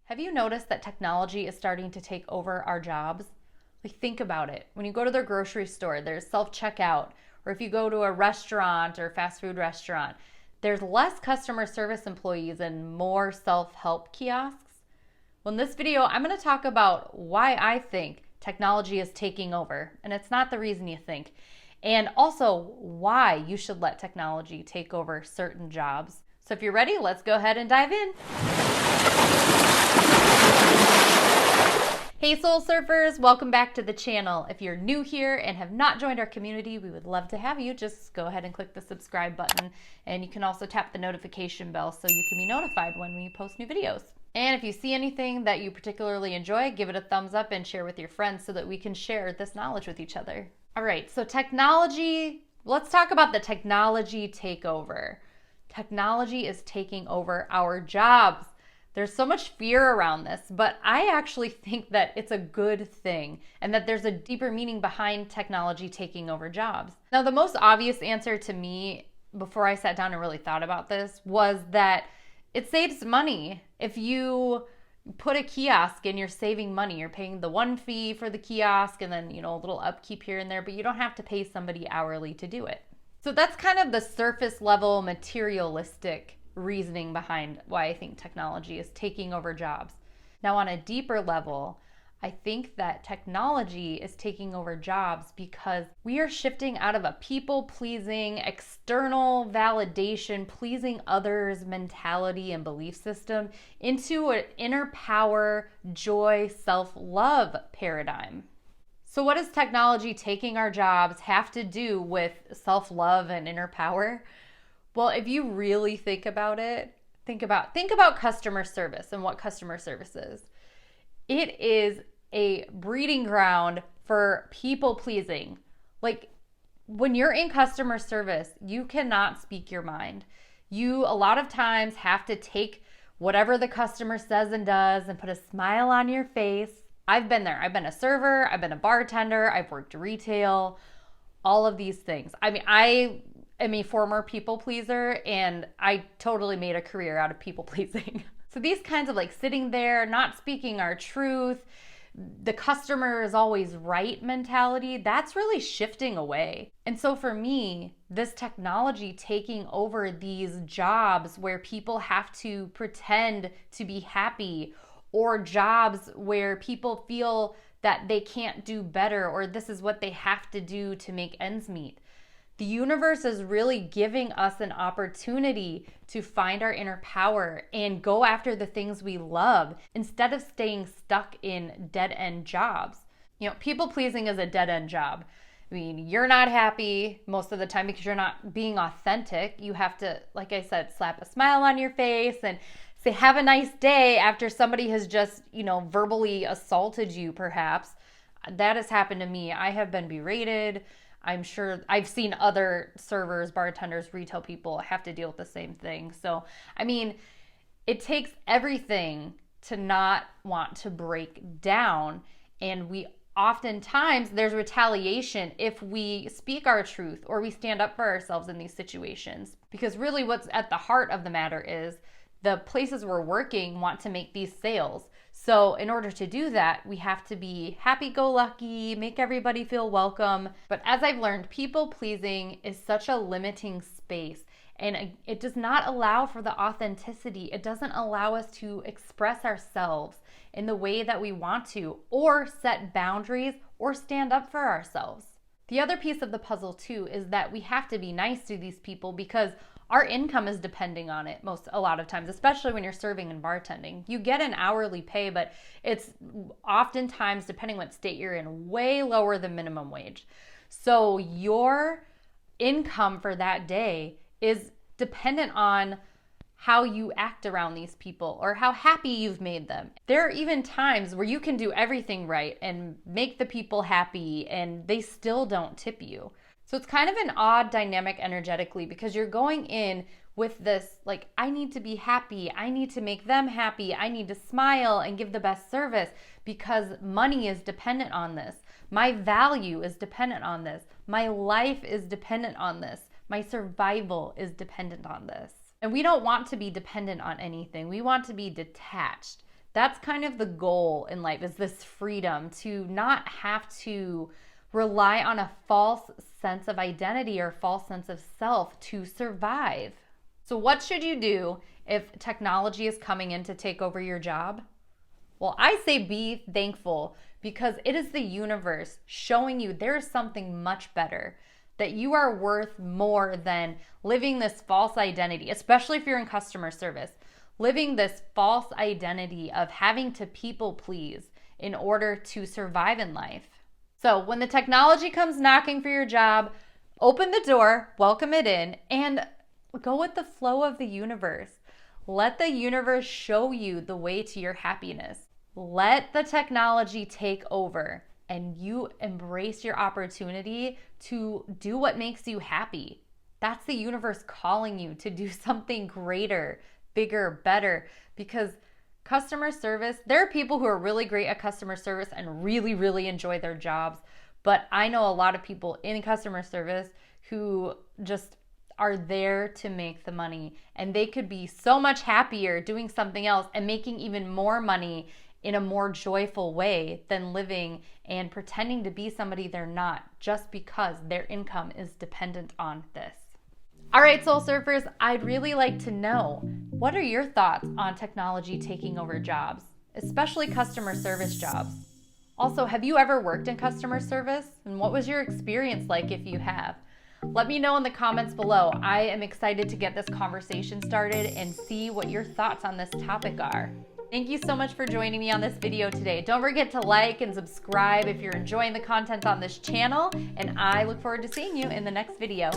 Have you noticed that technology is starting to take over our jobs? Like, think about it. When you go to the grocery store, there's self-checkout, or if you go to a restaurant or fast food restaurant, there's less customer service employees and more self-help kiosks. Well, in this video, I'm going to talk about why I think technology is taking over, and it's not the reason you think, and also why you should let technology take over certain jobs. So if you're ready, let's go ahead and dive in. Hey Soul Surfers, welcome back to the channel. If you're new here and have not joined our community, we would love to have you. Just go ahead and click the subscribe button, and you can also tap the notification bell so you can be notified when we post new videos. And if you see anything that you particularly enjoy, give it a thumbs up and share with your friends so that we can share this knowledge with each other. All right, so technology, let's talk about the technology takeover. Technology is taking over our jobs. There's so much fear around this, but I actually think that it's a good thing and that there's a deeper meaning behind technology taking over jobs. Now, the most obvious answer to me before I sat down and really thought about this was that it saves money. If you put a kiosk and you're saving money, you're paying the one fee for the kiosk and then, a little upkeep here and there, but you don't have to pay somebody hourly to do it. So that's kind of the surface level materialistic reasoning behind why I think technology is taking over jobs. Now, on a deeper level, I think that technology is taking over jobs because we are shifting out of a people-pleasing, external validation, pleasing others mentality and belief system into an inner power, joy, self-love paradigm. So what does technology taking our jobs have to do with self-love and inner power? Well, if you really think about it, think about customer service and what customer service is. It is a breeding ground for people pleasing. Like, when you're in customer service, you cannot speak your mind. You a lot of times have to take whatever the customer says and does and put a smile on your face. I've been there. I've been a server, I've been a bartender, I've worked retail, all of these things. I am a former people pleaser, and I totally made a career out of people pleasing. So these kinds of sitting there, not speaking our truth, the customer is always right mentality, that's really shifting away. And so for me, this technology taking over these jobs where people have to pretend to be happy, or jobs where people feel that they can't do better, or this is what they have to do to make ends meet. The universe is really giving us an opportunity to find our inner power and go after the things we love instead of staying stuck in dead-end jobs. People pleasing is a dead-end job. I mean, you're not happy most of the time because you're not being authentic. You have to, like I said, slap a smile on your face and say, have a nice day after somebody has just, verbally assaulted you, perhaps. That has happened to me. I have been berated. I'm sure I've seen other servers, bartenders, retail people have to deal with the same thing. So, I mean, it takes everything to not want to break down. And oftentimes there's retaliation if we speak our truth or we stand up for ourselves in these situations. Because really what's at the heart of the matter is the places we're working want to make these sales. So in order to do that, we have to be happy-go-lucky, make everybody feel welcome. But as I've learned, people-pleasing is such a limiting space, and it does not allow for the authenticity. It doesn't allow us to express ourselves in the way that we want to, or set boundaries, or stand up for ourselves. The other piece of the puzzle too is that we have to be nice to these people because our income is depending on it a lot of times, especially when you're serving and bartending. You get an hourly pay, but it's oftentimes, depending what state you're in, way lower than minimum wage. So your income for that day is dependent on how you act around these people or how happy you've made them. There are even times where you can do everything right and make the people happy and they still don't tip you. So it's kind of an odd dynamic energetically because you're going in with this, I need to be happy, I need to make them happy, I need to smile and give the best service because money is dependent on this. My value is dependent on this. My life is dependent on this. My survival is dependent on this. And we don't want to be dependent on anything. We want to be detached. That's kind of the goal in life, is this freedom to not have to rely on a false sense of identity or false sense of self to survive. So what should you do if technology is coming in to take over your job? Well, I say be thankful, because it is the universe showing you there is something much better, that you are worth more than living this false identity, especially if you're in customer service, living this false identity of having to people please in order to survive in life. So when the technology comes knocking for your job, open the door, welcome it in, and go with the flow of the universe. Let the universe show you the way to your happiness. Let the technology take over and you embrace your opportunity to do what makes you happy. That's the universe calling you to do something greater, bigger, better, because customer service, there are people who are really great at customer service and really, really enjoy their jobs. But I know a lot of people in customer service who just are there to make the money, and they could be so much happier doing something else and making even more money in a more joyful way than living and pretending to be somebody they're not just because their income is dependent on this. All right, Soul Surfers, I'd really like to know, what are your thoughts on technology taking over jobs, especially customer service jobs? Also, have you ever worked in customer service? And what was your experience like if you have? Let me know in the comments below. I am excited to get this conversation started and see what your thoughts on this topic are. Thank you so much for joining me on this video today. Don't forget to like and subscribe if you're enjoying the content on this channel, and I look forward to seeing you in the next video.